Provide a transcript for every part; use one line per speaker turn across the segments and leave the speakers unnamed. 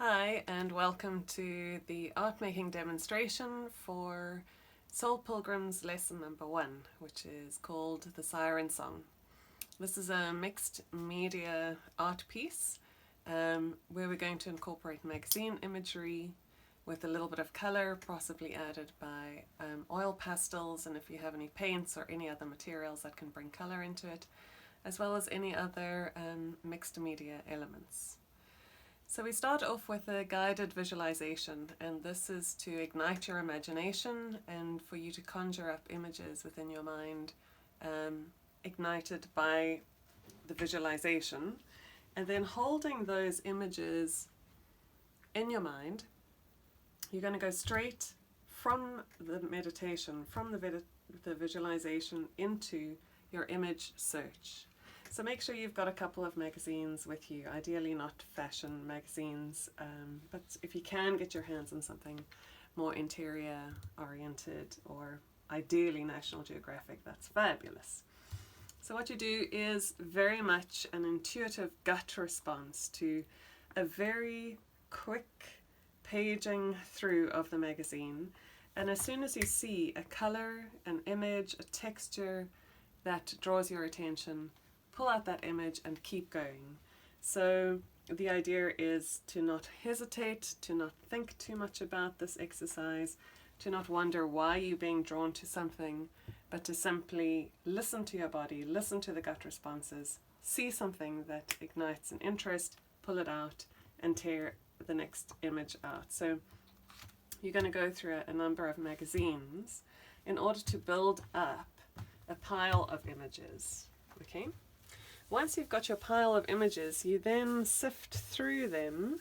Hi, and welcome to the art making demonstration for Soul Pilgrim's lesson number 1, which is called The Siren Song. This is a mixed media art piece where we're going to incorporate magazine imagery with a little bit of colour, possibly added by oil pastels, and if you have any paints or any other materials that can bring colour into it, as well as any other mixed media elements. So we start off with a guided visualization, and this is to ignite your imagination and for you to conjure up images within your mind, ignited by the visualization. And then holding those images in your mind, you're going to go straight from the meditation, from the visualization into your image search. So make sure you've got a couple of magazines with you, ideally not fashion magazines, but if you can get your hands on something more interior oriented or ideally National Geographic, that's fabulous. So what you do is very much an intuitive gut response to a very quick paging through of the magazine, and as soon as you see a color, an image, a texture that draws your attention, pull out that image and keep going. So the idea is to not hesitate, to not think too much about this exercise, to not wonder why you're being drawn to something, but to simply listen to your body, listen to the gut responses, see something that ignites an interest, pull it out and tear the next image out. So you're going to go through a number of magazines in order to build up a pile of images. Okay? Once you've got your pile of images, you then sift through them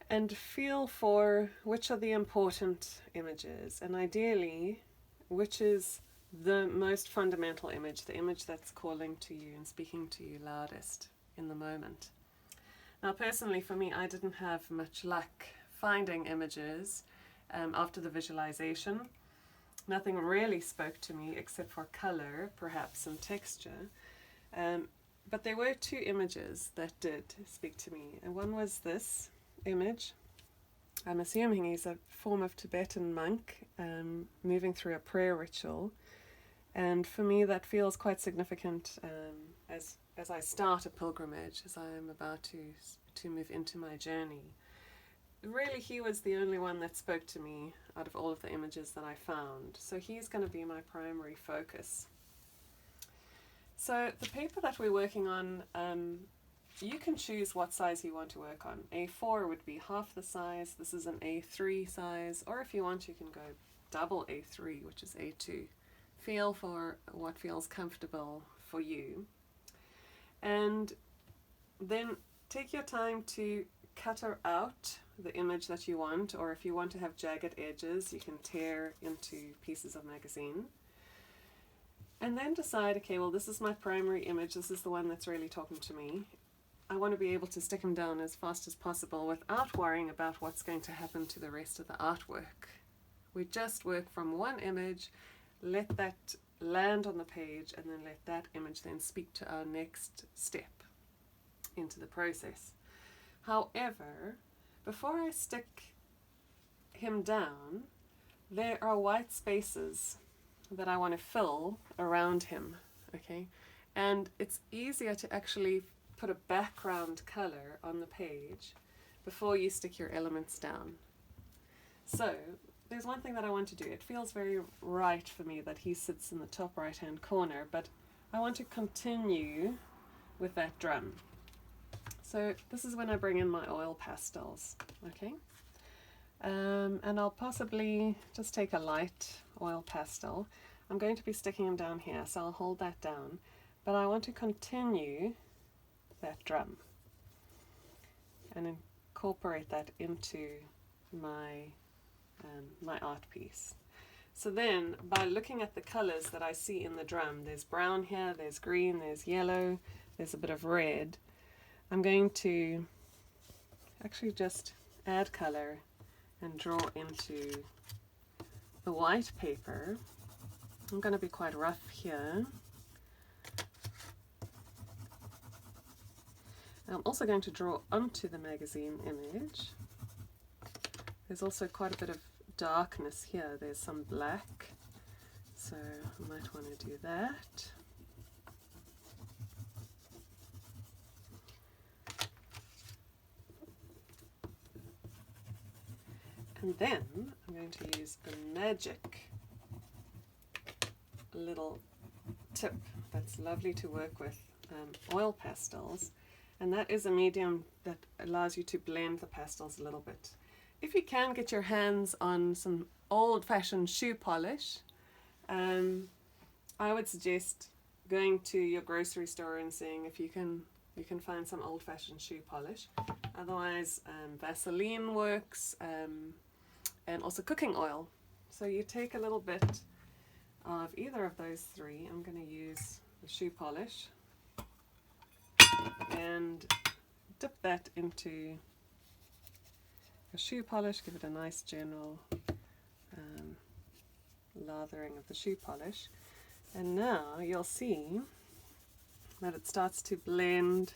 and feel for which are the important images, and ideally which is the most fundamental image, the image that's calling to you and speaking to you loudest in the moment. Now personally for me, I didn't have much luck finding images after the visualization. Nothing really spoke to me except for color, perhaps, and texture. But there were two images that did speak to me, and one was this image. I'm assuming he's a form of Tibetan monk moving through a prayer ritual, and for me that feels quite significant as I start a pilgrimage, as I am about to move into my journey. Really, he was the only one that spoke to me out of all of the images that I found, so he's going to be my primary focus. So the paper that we're working on, you can choose what size you want to work on. A4 would be half the size, this is an A3 size, or if you want you can go double A3, which is A2. Feel for what feels comfortable for you. And then take your time to cut out the image that you want, or if you want to have jagged edges, you can tear into pieces of magazine. And then decide, okay, well, this is my primary image, this is the one that's really talking to me. I want to be able to stick him down as fast as possible without worrying about what's going to happen to the rest of the artwork. We just work from one image, let that land on the page, and then let that image then speak to our next step into the process. However, before I stick him down, there are white spaces that I want to fill around him, okay? And it's easier to actually put a background color on the page before you stick your elements down. So there's one thing that I want to do. It feels very right for me that he sits in the top right hand corner, but I want to continue with that drum. So this is when I bring in my oil pastels, okay? And I'll possibly just take a light oil pastel. I'm going to be sticking them down here, so I'll hold that down, but I want to continue that drum and incorporate that into my my art piece. So then, by looking at the colors that I see in the drum, there's brown here, there's green, there's yellow, there's a bit of red. I'm going to actually just add color and draw into the white paper. I'm going to be quite rough here. I'm also going to draw onto the magazine image. There's also quite a bit of darkness here. There's some black, so I might want to do that. And then I'm going to use a magic little tip that's lovely to work with, oil pastels, and that is a medium that allows you to blend the pastels a little bit. If you can get your hands on some old-fashioned shoe polish, I would suggest going to your grocery store and seeing if you can find some old-fashioned shoe polish. Otherwise, Vaseline works, and also cooking oil. So you take a little bit of either of those three. I'm going to use the shoe polish and dip that into the shoe polish, give it a nice general lathering of the shoe polish, and now you'll see that it starts to blend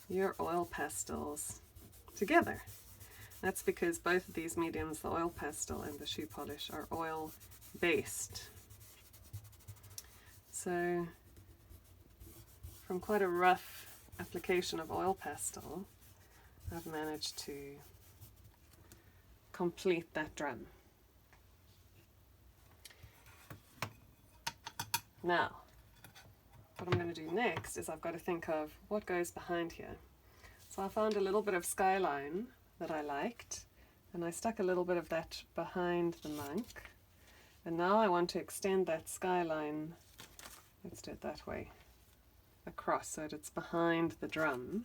your oil pastels together. That's because both of these mediums, the oil pastel and the shoe polish, are oil based. So from quite a rough application of oil pastel, I've managed to complete that drum. Now, what I'm going to do next is I've got to think of what goes behind here. So I found a little bit of skyline that I liked, and I stuck a little bit of that behind the monk. And now I want to extend that skyline, let's do it that way, across so that it's behind the drum.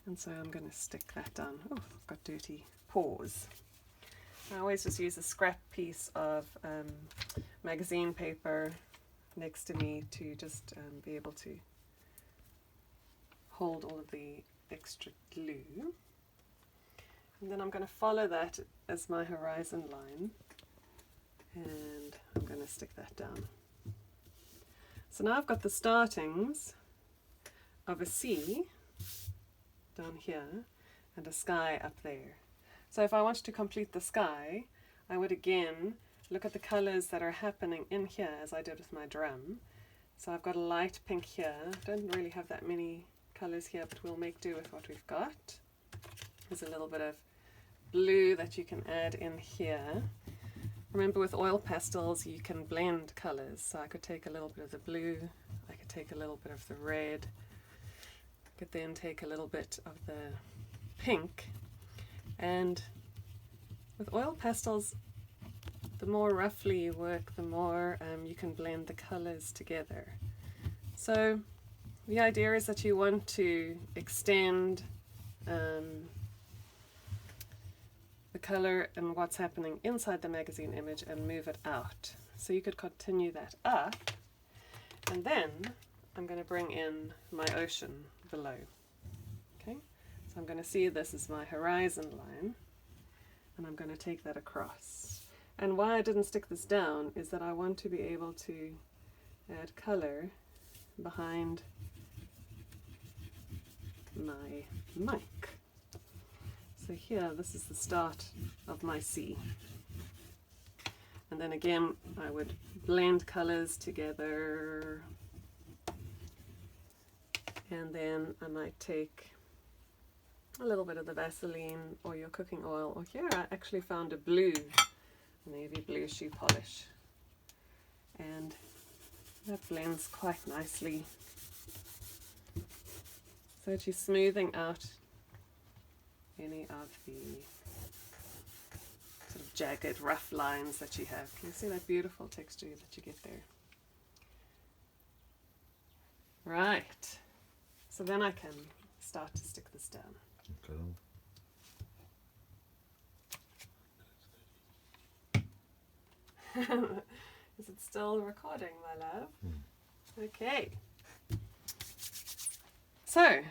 And so I'm going to stick that down. Oh, I've got dirty paws. I always just use a scrap piece of magazine paper next to me to just be able to hold all of the extra glue. And then I'm going to follow that as my horizon line, and I'm going to stick that down. So now I've got the startings of a sea down here and a sky up there. So if I wanted to complete the sky, I would again look at the colours that are happening in here as I did with my drum. So I've got a light pink here. Don't really have that many colours here, but we'll make do with what we've got. There's a little bit of blue that you can add in here. Remember, with oil pastels you can blend colours, so I could take a little bit of the blue, I could take a little bit of the red, I could then take a little bit of the pink. And with oil pastels, the more roughly you work, the more you can blend the colours together. So the idea is that you want to extend the colour and what's happening inside the magazine image and move it out. So you could continue that up, and then I'm going to bring in my ocean below. Okay, so I'm going to see this as my horizon line, and I'm going to take that across. And why I didn't stick this down is that I want to be able to add colour behind my mic. So here, this is the start of my sea. And then again, I would blend colours together. And then I might take a little bit of the Vaseline or your cooking oil. Or here I actually found a blue, navy blue shoe polish. And that blends quite nicely. So that you're smoothing out any of the sort of jagged, rough lines that you have. Can you see that beautiful texture that you get there? Right. So then I can start to stick this down. Okay. Is it still recording, my love? Okay. So,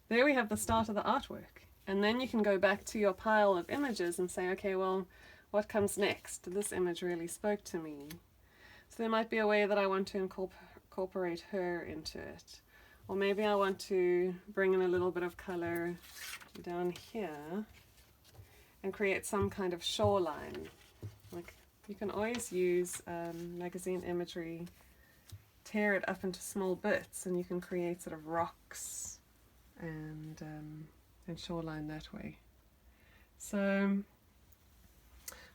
there we have the start of the artwork. And then you can go back to your pile of images and say, okay, well, what comes next? This image really spoke to me. So there might be a way that I want to incorporate her into it. Or maybe I want to bring in a little bit of colour down here and create some kind of shoreline. Like, you can always use magazine imagery, tear it up into small bits, and you can create sort of rocks and shoreline that way. So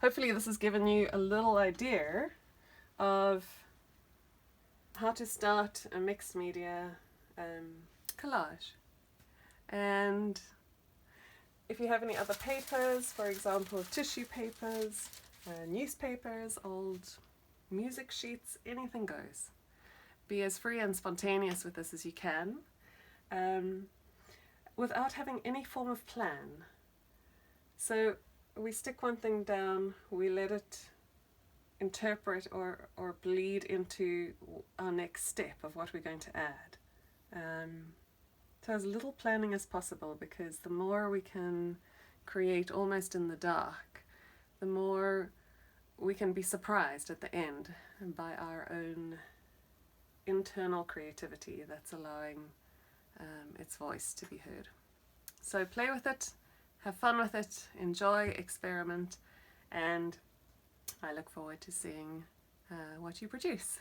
hopefully this has given you a little idea of how to start a mixed media collage. And if you have any other papers, for example tissue papers, newspapers, old music sheets, anything goes. Be as free and spontaneous with this as you can, without having any form of plan. So we stick one thing down, we let it interpret or bleed into our next step of what we're going to add. So as little planning as possible, because the more we can create almost in the dark, the more we can be surprised at the end by our own internal creativity that's allowing its voice to be heard. So play with it, have fun with it, enjoy, experiment, and I look forward to seeing what you produce.